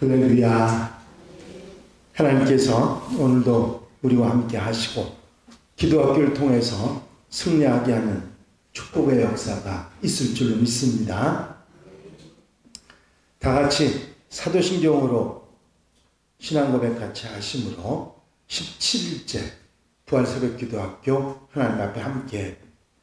할렐루야. 하나님께서 오늘도 우리와 함께 하시고 기도학교를 통해서 승리하게 하는 축복의 역사가 있을 줄로 믿습니다. 다 같이 사도신경으로 신앙고백 같이 하심으로 17일째 부활새벽기도학교 하나님 앞에 함께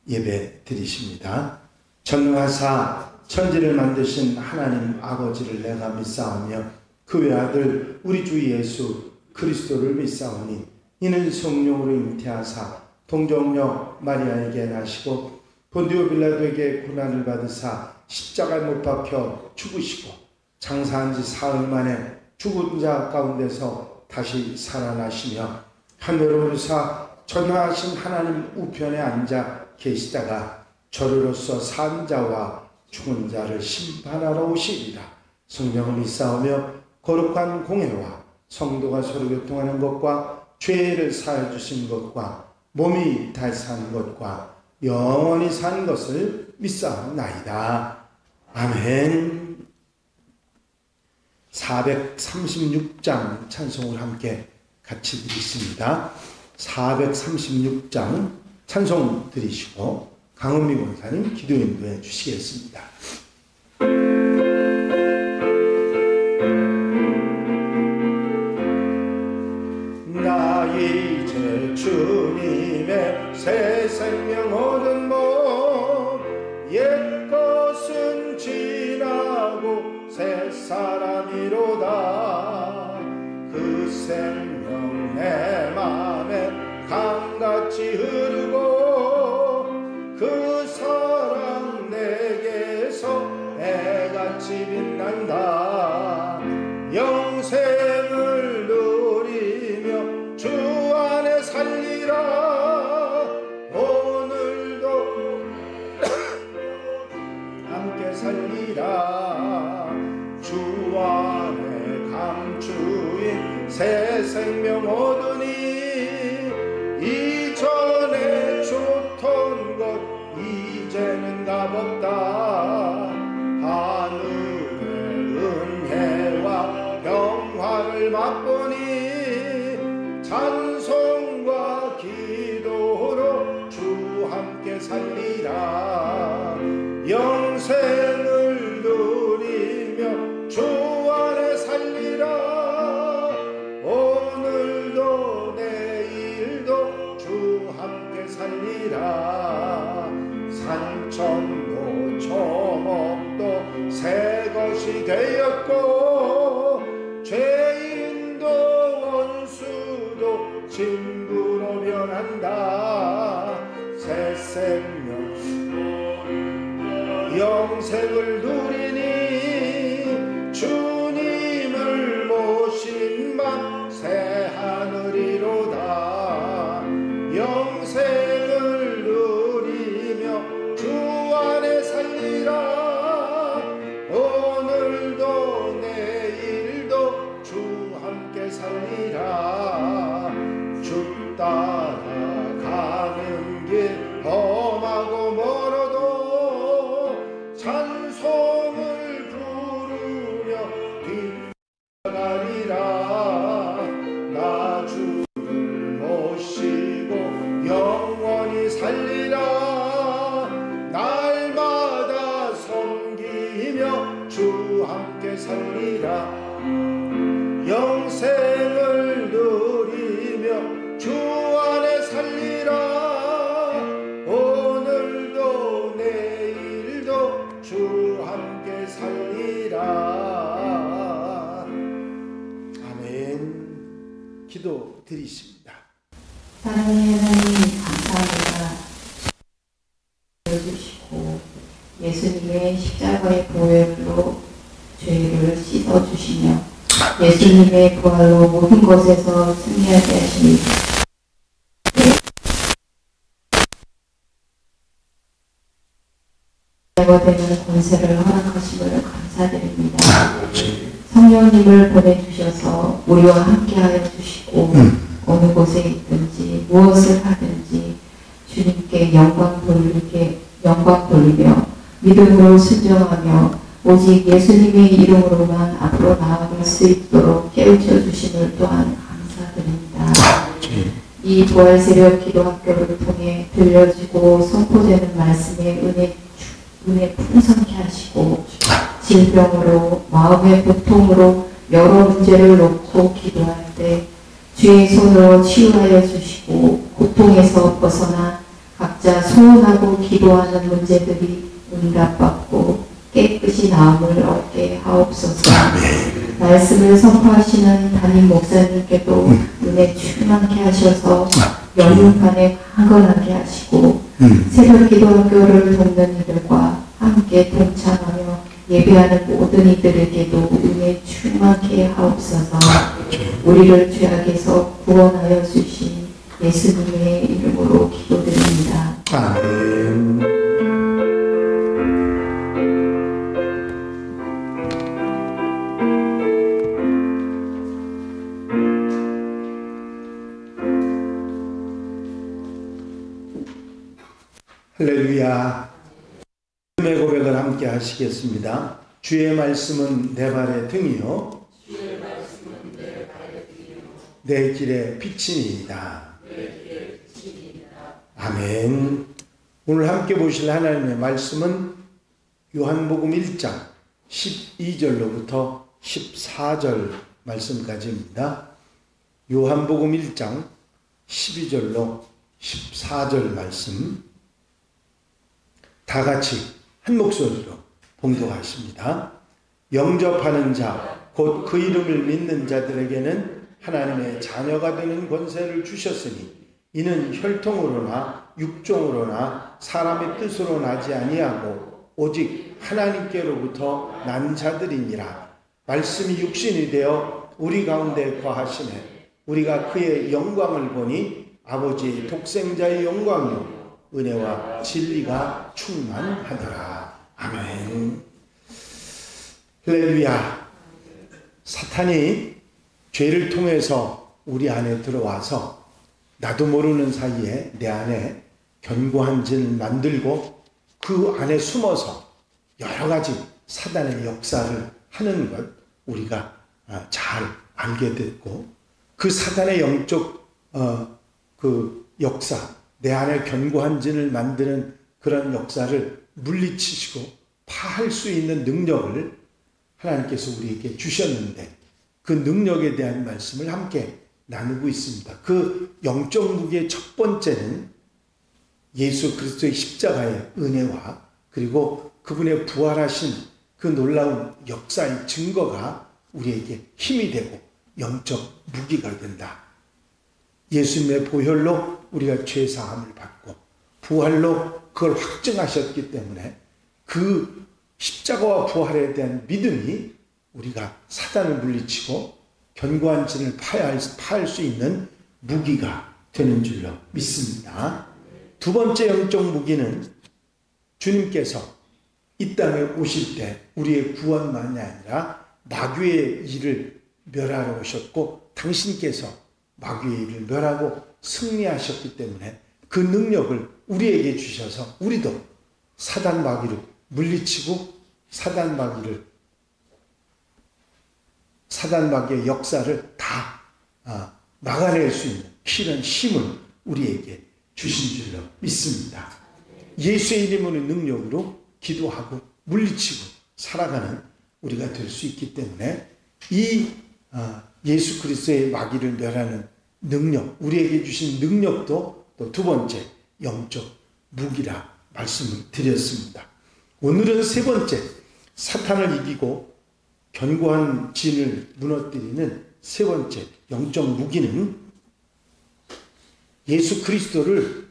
예배 드리십니다. 전능하사 천지를 만드신 하나님 아버지를 내가 믿사오며 그 외아들 우리 주 예수 그리스도를 믿사오니 이는 성령으로 잉태하사 동정녀 마리아에게 나시고 본디오 빌라도에게 고난을 받으사 십자가에 못 박혀 죽으시고 장사한 지 사흘 만에 죽은 자 가운데서 다시 살아나시며 하늘로 오르사 전하신 하나님 우편에 앉아 계시다가 저리로서 산 자와 죽은 자를 심판하러 오시리라. 성령을 믿사오며 거룩한 공회와 성도가 서로 교통하는 것과 죄를 사하여 주신 것과 몸이 다시 사는 것과 영원히 사는 것을 믿사옵나이다. 아멘. 436장 찬송을 함께 같이 드리십니다. 436장 찬송 드리시고 강은미 권사님 기도 인도해 주시겠습니다. 나 이제 주님의 새 생명 얻은 몸 옛것은 지나고 새 사람이로다. 그 생명 내 맘에 강같이 흐르고 그 사랑 내게서 해같이 빛난다. 영생을 누리며 주 안에 살리라. 오늘도 함께 살리라. 주 안에 감추인 새 생명 얻으니 이전에 좋던 것 이제는 값없다. 하늘의 은혜와 영광을 맛보니 찬송과 기도로 주 함께 살리라. 영생을 누리며 주 안에 살리라. 오늘도 내일도 주 함께 살리라. 산천도 초목도 새 것이 되었고 죄인도 원수도 친구로 변한다. 새 생명 영생을 누리니 주님을 모신 맘 새 하늘이로다. 영생을 누리며 주 안에 살리라. 오늘도 내일도 주 함께 살리라. 주 따라 가는 길 험하고 멀어도 찬송을 부르며 뒷나가리라. 나 주를 모시고 영원히 살리라. 날마다 섬기며 주 함께 살리라. 영생을 누리며 주 안에 살리라. 오늘도 내일도 주 함께 살리라. 아멘. 기도 드리십니다. 사랑의 하나님 감사합니다. 주시고 예수님의 십자가의 보혈로 죄를 씻어주시며 예수님의 부활로 모든 것에서 승리하게 하시니 되는 권세를 허락하심을 감사드립니다. 성령님을 보내주셔서 우리와 함께하여 주시고 어느 곳에 있든지 무엇을 하든지 주님께 영광 돌리며 믿음으로 순종하며 오직 예수님의 이름으로만 앞으로 나아갈 알 수 있도록 깨우쳐 주심을 또한 감사드립니다. 이 부활 새벽 기도 학교를 통해 들려지고 선포되는 말씀의 은혜 풍성케 하시고 질병으로 마음의 고통으로 여러 문제를 놓고 기도할 때 주의 손으로 치유하여 주시고 고통에서 벗어나 각자 소원하고 기도하는 문제들이 응답받고 깨끗이 나음을 얻게 하옵소서. 말씀을 선포하시는 담임 목사님께도 은혜 충만케 하셔서 영육간에 강건하게 하시고 새벽 기도학교를 돕는 이들과 함께 동참하며 예배하는 모든 이들에게도 은혜 충만케 하옵소서. 우리를 죄악에서 구원하여 주신 예수님의 이름으로 기도드립니다. 아멘. 할렐루야. 믿음의 고백을 함께 하시겠습니다. 주의 말씀은 내 발의 등이요 내 길의 빛이니이다. 아멘. 오늘 함께 보실 하나님의 말씀은 요한복음 1장 12절로부터 14절 말씀까지입니다. 요한복음 1장 12절로 14절 말씀 다 같이 한 목소리로 봉독하십니다. 영접하는 자, 곧 그 이름을 믿는 자들에게는 하나님의 자녀가 되는 권세를 주셨으니 이는 혈통으로나 육종으로나 사람의 뜻으로 나지 아니하고 오직 하나님께로부터 난 자들이니라. 말씀이 육신이 되어 우리 가운데 거하시네. 우리가 그의 영광을 보니 아버지의 독생자의 영광이요 은혜와 진리가 충만하더라. 아멘. 할렐루야. 사탄이 죄를 통해서 우리 안에 들어와서 나도 모르는 사이에 내 안에 견고한 진을 만들고 그 안에 숨어서 여러 가지 사단의 역사를 하는 것 우리가 잘 알게 됐고, 그 사단의 영적 그 역사, 내 안에 견고한 진을 만드는 그런 역사를 물리치시고 파할 수 있는 능력을 하나님께서 우리에게 주셨는데, 그 능력에 대한 말씀을 함께 나누고 있습니다. 그 영적 무기의 첫 번째는 예수 그리스도의 십자가의 은혜와 그리고 그분의 부활하신 그 놀라운 역사의 증거가 우리에게 힘이 되고 영적 무기가 된다. 예수님의 보혈로 우리가 죄사함을 받고 부활로 그걸 확증하셨기 때문에 그 십자가와 부활에 대한 믿음이 우리가 사단을 물리치고 견고한 진을 파할 수 있는 무기가 되는 줄로 믿습니다. 두 번째 영적 무기는 주님께서 이 땅에 오실 때 우리의 구원만이 아니라 마귀의 일을 멸하러 오셨고, 당신께서 마귀의 일을 멸하고 승리하셨기 때문에 그 능력을 우리에게 주셔서 우리도 사단 마귀를 물리치고 사단 마귀의 역사를 다 막아낼 수 있는 이런 힘을 우리에게 주신 줄로 믿습니다. 예수의 이름의 능력으로 기도하고 물리치고 살아가는 우리가 될 수 있기 때문에 이 예수 그리스도의 마귀를 멸하는 능력, 우리에게 주신 능력도 또 두 번째 영적 무기라 말씀을 드렸습니다. 오늘은 세 번째, 사탄을 이기고 견고한 진을 무너뜨리는 세 번째 영적 무기는 예수 그리스도를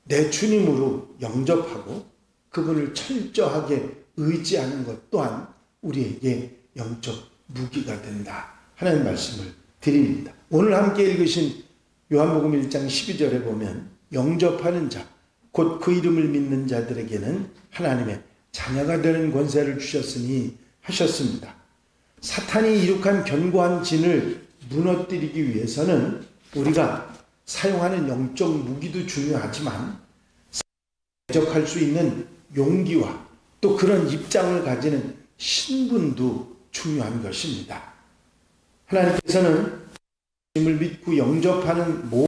내 주님으로 영접하고 그분을 철저하게 의지하는 것 또한 우리에게 영적 무기가 된다 하는 말씀을 드립니다. 오늘 함께 읽으신 요한복음 1장 12절에 보면 영접하는 자, 곧 그 이름을 믿는 자들에게는 하나님의 자녀가 되는 권세를 주셨으니 하셨습니다. 사탄이 이룩한 견고한 진을 무너뜨리기 위해서는 우리가 사용하는 영적 무기도 중요하지만 대적할 수 있는 용기와 또 그런 입장을 가지는 신분도 중요한 것입니다. 하나님께서는 주님을 믿고 영접하는 모든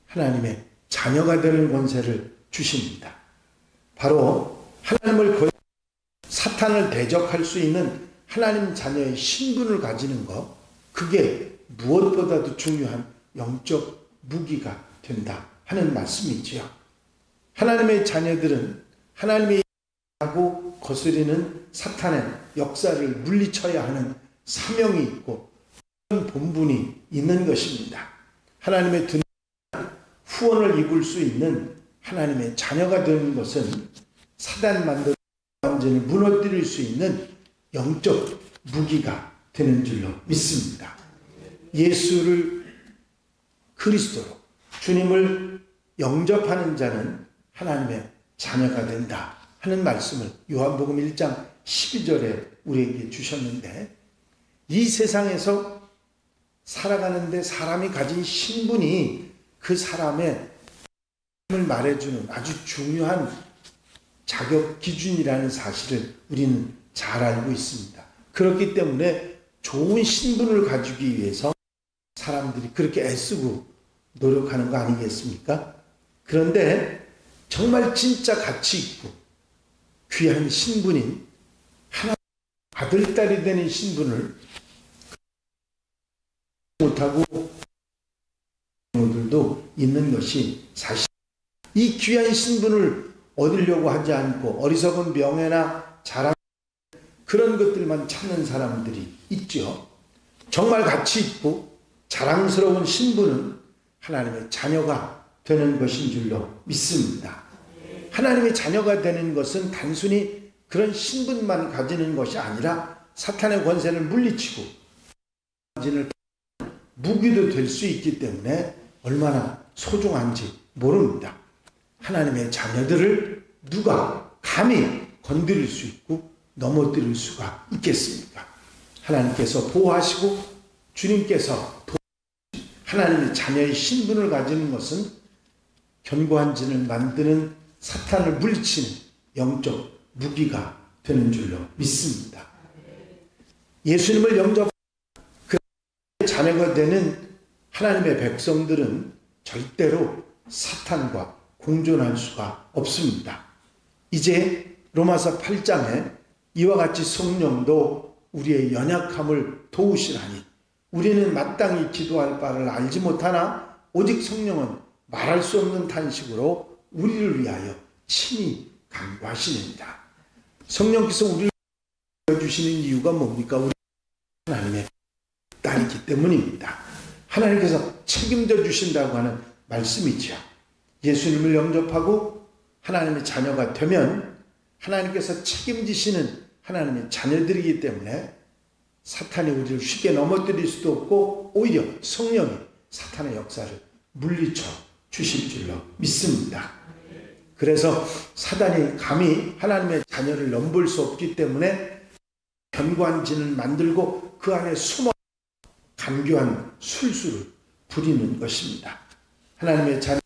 하나님의 자녀가 되는 권세를 주십니다. 바로 하나님을 거역, 사탄을 대적할 수 있는 하나님 자녀의 신분을 가지는 것, 그게 무엇보다도 중요한 영적 무기가 된다 하는 말씀이지요. 하나님의 자녀들은 하나님의 하고 거스리는 사탄의 역사를 물리쳐야 하는 사명이 있고 그런 본분이 있는 것입니다. 하나님의 후원을 입을 수 있는 하나님의 자녀가 되는 것은 사단 만든 완전히 무너뜨릴 수 있는 영적 무기가 되는 줄로 믿습니다. 예수를 그리스도로 주님을 영접하는 자는 하나님의 자녀가 된다 하는 말씀을 요한복음 1장 12절에 우리에게 주셨는데, 이 세상에서 살아가는데 사람이 가진 신분이 그 사람의 힘을 말해주는 아주 중요한 자격 기준이라는 사실을 우리는 잘 알고 있습니다. 그렇기 때문에 좋은 신분을 가지기 위해서 사람들이 그렇게 애쓰고 노력하는 거 아니겠습니까? 그런데 정말 진짜 가치 있고 귀한 신분인 하나님 아들, 딸이 되는 신분을 못하고 들도 있는 것이 사실. 이 귀한 신분을 얻으려고 하지 않고 어리석은 명예나 자랑 그런 것들만 찾는 사람들이 있죠. 정말 가치 있고 자랑스러운 신분은 하나님의 자녀가 되는 것인 줄로 믿습니다. 하나님의 자녀가 되는 것은 단순히 그런 신분만 가지는 것이 아니라 사탄의 권세를 물리치고 무기도 될 수 있기 때문에 얼마나 소중한지 모릅니다. 하나님의 자녀들을 누가 감히 건드릴 수 있고 넘어뜨릴 수가 있겠습니까? 하나님께서 보호하시고 주님께서 하나님의 자녀의 신분을 가지는 것은 견고한 진을 만드는 사탄을 물리치는 영적 무기가 되는 줄로 믿습니다. 예수님을 영접한 그 자녀가 되는 하나님의 백성들은 절대로 사탄과 공존할 수가 없습니다. 이제 로마서 8장에 이와 같이 성령도 우리의 연약함을 도우시라니 우리는 마땅히 기도할 바를 알지 못하나 오직 성령은 말할 수 없는 탄식으로 우리를 위하여 친히 간구하시느니라. 성령께서 우리를 주시는 이유가 뭡니까? 우리 하나님의 딸이기 때문입니다. 하나님께서 책임져 주신다고 하는 말씀이지요. 예수님을 영접하고 하나님의 자녀가 되면 하나님께서 책임지시는 하나님의 자녀들이기 때문에 사탄이 우리를 쉽게 넘어뜨릴 수도 없고 오히려 성령이 사탄의 역사를 물리쳐 주실 줄로 믿습니다. 그래서 사단이 감히 하나님의 자녀를 넘볼 수 없기 때문에 견고한 진을 만들고 그 안에 숨어 간교한 술수를 부리는 것입니다. 하나님의 자녀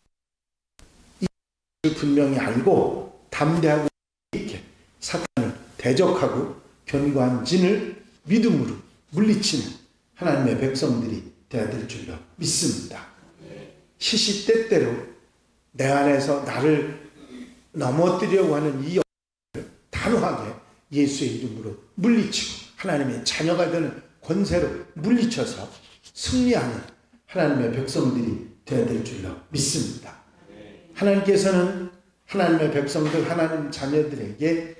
분명히 알고 담대하고 있게 사탄을 대적하고 견고한 진을 믿음으로 물리치는 하나님의 백성들이 되어야 될 줄로 믿습니다. 시시때때로 내 안에서 나를 넘어뜨리려고 하는 이 영을 단호하게 예수의 이름으로 물리치고 하나님의 자녀가 되는 권세로 물리쳐서 승리하는 하나님의 백성들이 되어야 될 줄로 믿습니다. 하나님께서는 하나님의 백성들, 하나님 자녀들에게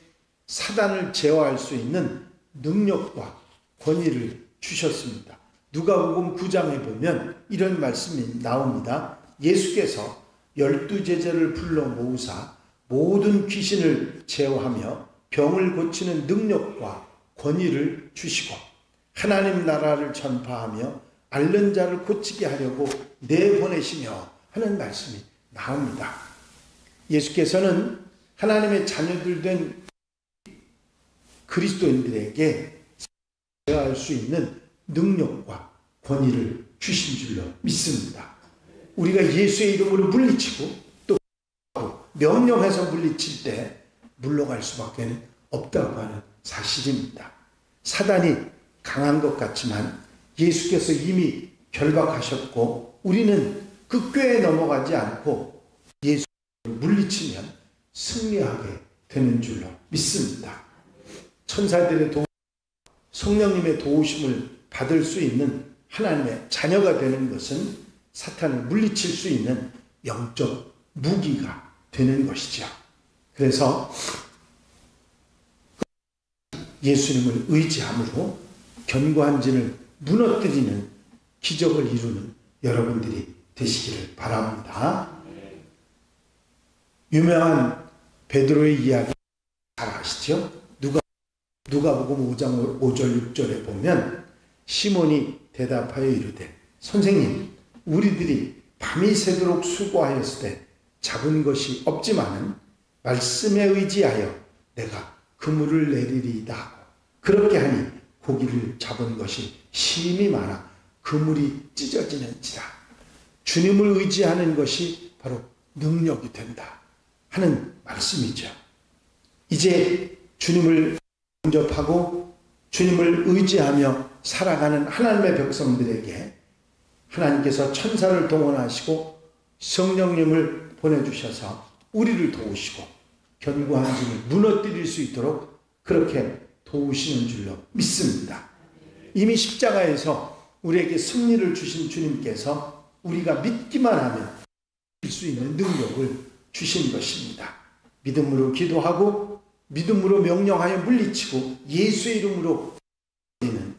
사단을 제어할 수 있는 능력과 권위를 주셨습니다. 누가복음 9장에 보면 이런 말씀이 나옵니다. 예수께서 12제자를 불러 모으사 모든 귀신을 제어하며 병을 고치는 능력과 권위를 주시고 하나님 나라를 전파하며 앓는 자를 고치게 하려고 내보내시며 하는 말씀이 나옵니다. 예수께서는 하나님의 자녀들 된 그리스도인들에게 제어할 수 있는 능력과 권위를 주신 줄로 믿습니다. 우리가 예수의 이름으로 물리치고 또 명령해서 물리칠 때 물러갈 수밖에 없다고 하는 사실입니다. 사단이 강한 것 같지만 예수께서 이미 결박하셨고 우리는 그 꾀에 넘어가지 않고 예수를 물리치면 승리하게 되는 줄로 믿습니다. 천사들의 성령님의 도우심을 받을 수 있는 하나님의 자녀가 되는 것은 사탄을 물리칠 수 있는 영적 무기가 되는 것이죠. 그래서 예수님을 의지함으로 견고한 진을 무너뜨리는 기적을 이루는 여러분들이 되시기를 바랍니다. 유명한 베드로의 이야기 잘 아시죠? 누가복음 5장 5절 6절에 보면 시몬이 대답하여 이르되 선생님 우리들이 밤이 새도록 수고하였을 때 잡은 것이 없지만은 말씀에 의지하여 내가 그물을 내리리이다 하고 그렇게 하니 고기를 잡은 것이 심히 많아 그물이 찢어지는지라. 주님을 의지하는 것이 바로 능력이 된다 하는 말씀이죠. 이제 주님을 영접하고 주님을 의지하며 살아가는 하나님의 백성들에게 하나님께서 천사를 동원하시고 성령님을 보내주셔서 우리를 도우시고 견고한 진을 무너뜨릴 수 있도록 그렇게 도우시는 줄로 믿습니다. 이미 십자가에서 우리에게 승리를 주신 주님께서 우리가 믿기만 하면 이길 수 있는 능력을 주신 것입니다. 믿음으로 기도하고 믿음으로 명령하여 물리치고 예수의 이름으로 우리는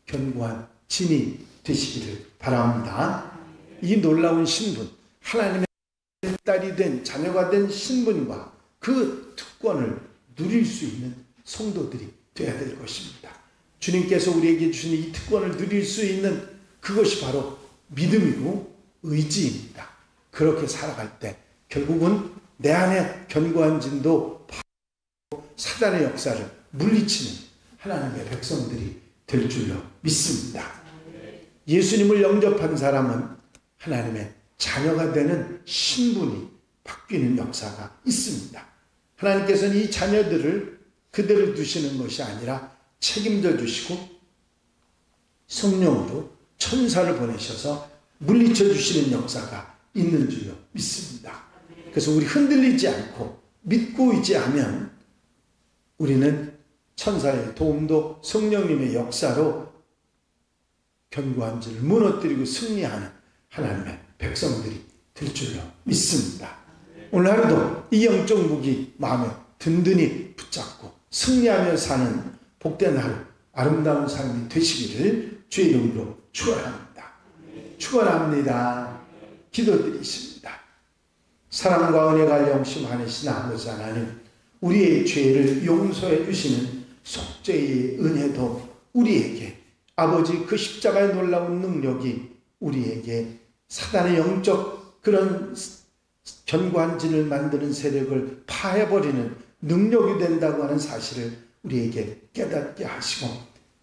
견고한 진이 되시기를 바랍니다. 이 놀라운 신분, 하나님의 딸이 된 자녀가 된 신분과 그 특권을 누릴 수 있는 성도들이 되어야 될 것입니다. 주님께서 우리에게 주신 이 특권을 누릴 수 있는 그것이 바로 믿음이고 의지입니다. 그렇게 살아갈 때 결국은 내 안에 견고한 진도 사단의 역사를 물리치는 하나님의 백성들이 될 줄로 믿습니다. 예수님을 영접한 사람은 하나님의 자녀가 되는 신분이 바뀌는 역사가 있습니다. 하나님께서는 이 자녀들을 그대로 두시는 것이 아니라 책임져 주시고 성령으로 천사를 보내셔서 물리쳐 주시는 역사가 있는 줄로 믿습니다. 그래서 우리 흔들리지 않고 믿고 의지하면 우리는 천사의 도움도 성령님의 역사로 견고한 진을 무너뜨리고 승리하는 하나님의 백성들이 될 줄로 믿습니다. 오늘 하루도 이 영적 무기 마음에 든든히 붙잡고 승리하며 사는 복된 하루, 아름다운 삶이 되시기를 주의 이름으로 축원합니다. 축원합니다. 기도드리십니다. 사랑과 은혜가 영심 많으신 아버지 하나님, 우리의 죄를 용서해 주시는 속죄의 은혜도 우리에게 아버지 그 십자가의 놀라운 능력이 우리에게 사단의 영적 그런 견고한 진을 만드는 세력을 파해버리는 능력이 된다고 하는 사실을 우리에게 깨닫게 하시고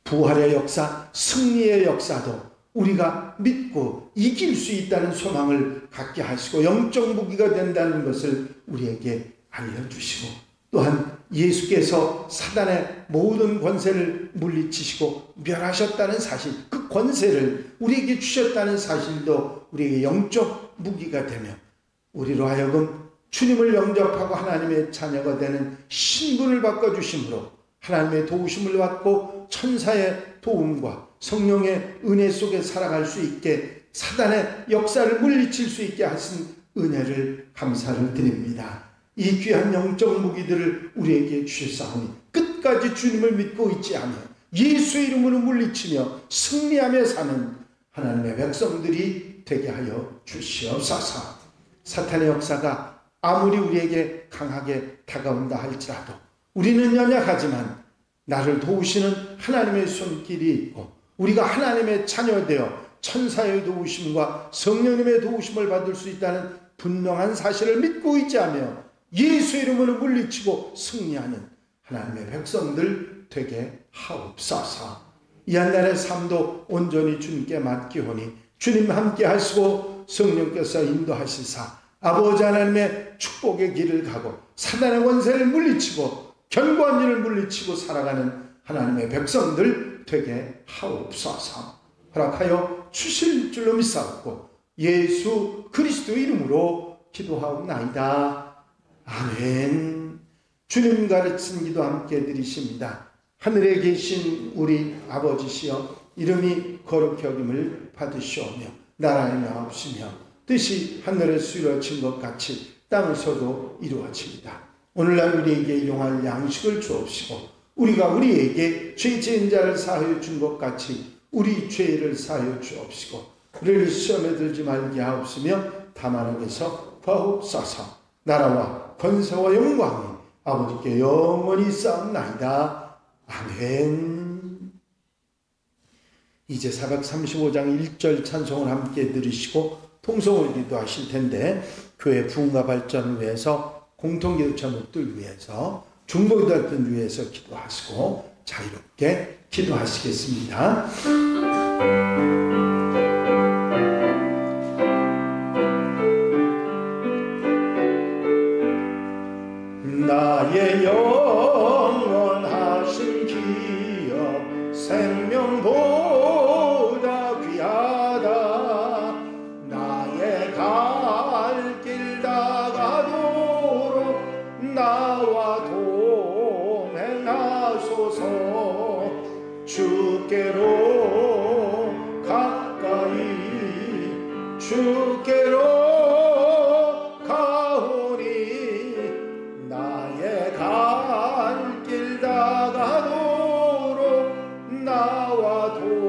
부활의 역사, 승리의 역사도 우리가 믿고 이길 수 있다는 소망을 갖게 하시고 영적 무기가 된다는 것을 우리에게 알려주시고 또한 예수께서 사단의 모든 권세를 물리치시고 멸하셨다는 사실, 그 권세를 우리에게 주셨다는 사실도 우리에게 영적 무기가 되며 우리로 하여금 주님을 영접하고 하나님의 자녀가 되는 신분을 바꿔주심으로 하나님의 도우심을 받고 천사의 도움과 성령의 은혜 속에 살아갈 수 있게 사단의 역사를 물리칠 수 있게 하신 은혜를 감사를 드립니다. 이 귀한 영적 무기들을 우리에게 주셨사오니 끝까지 주님을 믿고 있지 않으며 예수의 이름으로 물리치며 승리하며 사는 하나님의 백성들이 되게 하여 주시옵소서. 사탄의 역사가 아무리 우리에게 강하게 다가온다 할지라도 우리는 연약하지만 나를 도우시는 하나님의 손길이 있고 우리가 하나님의 자녀되어 천사의 도우심과 성령님의 도우심을 받을 수 있다는 분명한 사실을 믿고 있자며 예수의 이름으로 물리치고 승리하는 하나님의 백성들 되게 하옵소서. 이 한 날의 삶도 온전히 주님께 맡기오니 주님 함께 하시고 성령께서 인도하시사 아버지 하나님의 축복의 길을 가고 사단의 권세를 물리치고 견고한 일을 물리치고 살아가는 하나님의 백성들 되게 하옵소서. 허락하여 주실 줄로 믿사옵고 예수 그리스도 이름으로 기도하옵나이다. 아멘. 주님 가르친 기도 함께 드리십니다. 하늘에 계신 우리 아버지시여, 이름이 거룩히 여김을 받으시오며 나라에 나옵시며 뜻이 하늘에서 이루어진 것 같이 땅에서도 이루어집니다. 오늘날 우리에게 일용할 양식을 주옵시고 우리가 우리에게 죄 지은 자를 사하여 준 것 같이 우리 죄를 사하여 주옵시고 우리를 시험에 들지 말게 하옵시며 다만 악에서 구하옵소서. 나라와 권세와 영광이 아버지께 영원히 있사옵나이다. 아멘. 이제 435장 1절 찬송을 함께 들으시고 통성을 기도하실 텐데, 교회 부흥과 발전을 위해서, 공통기도 제목들 위해서, 중보기도들 위해서 기도하시고 자유롭게 기도하시겠습니다. 나의 영원하신 기업 생명보다 귀하다. 나의 갈 길 다가도록 나와 동행하소서. 주께로 가까이 주께로 가오니 나의 갈 길 다가도록 나와 동행하소서.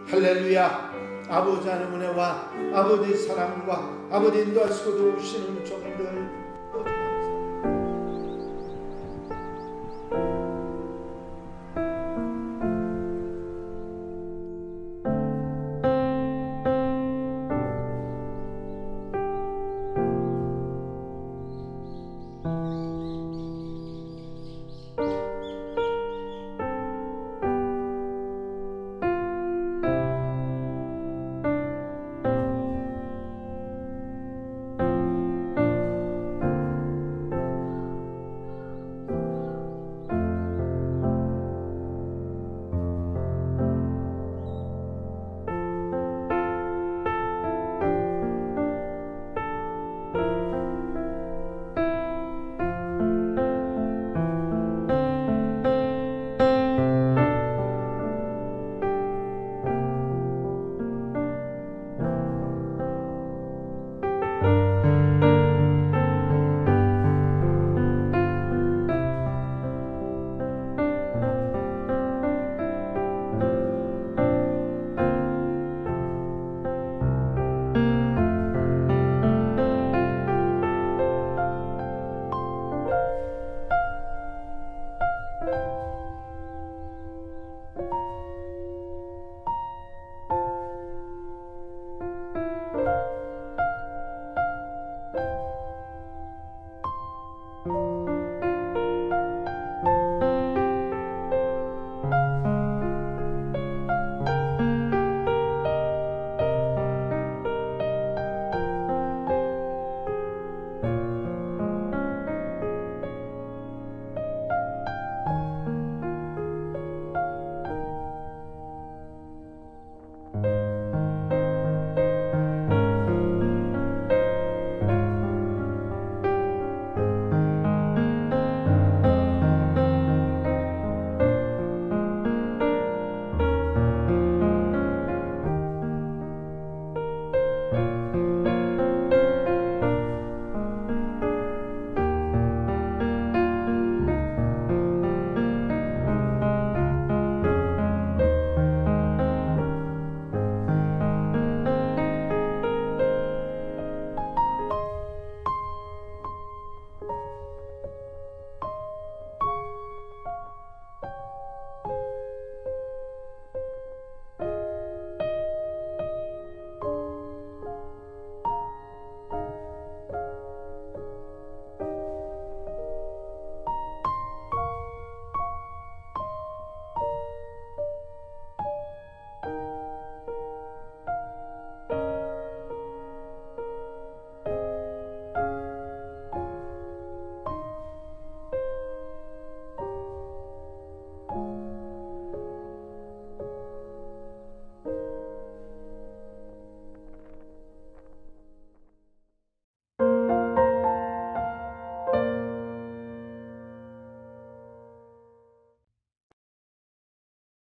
할렐루야. 아버지 하나님의 은혜와 아버지의 사랑과 아버지 인도하시고 도우시는 종들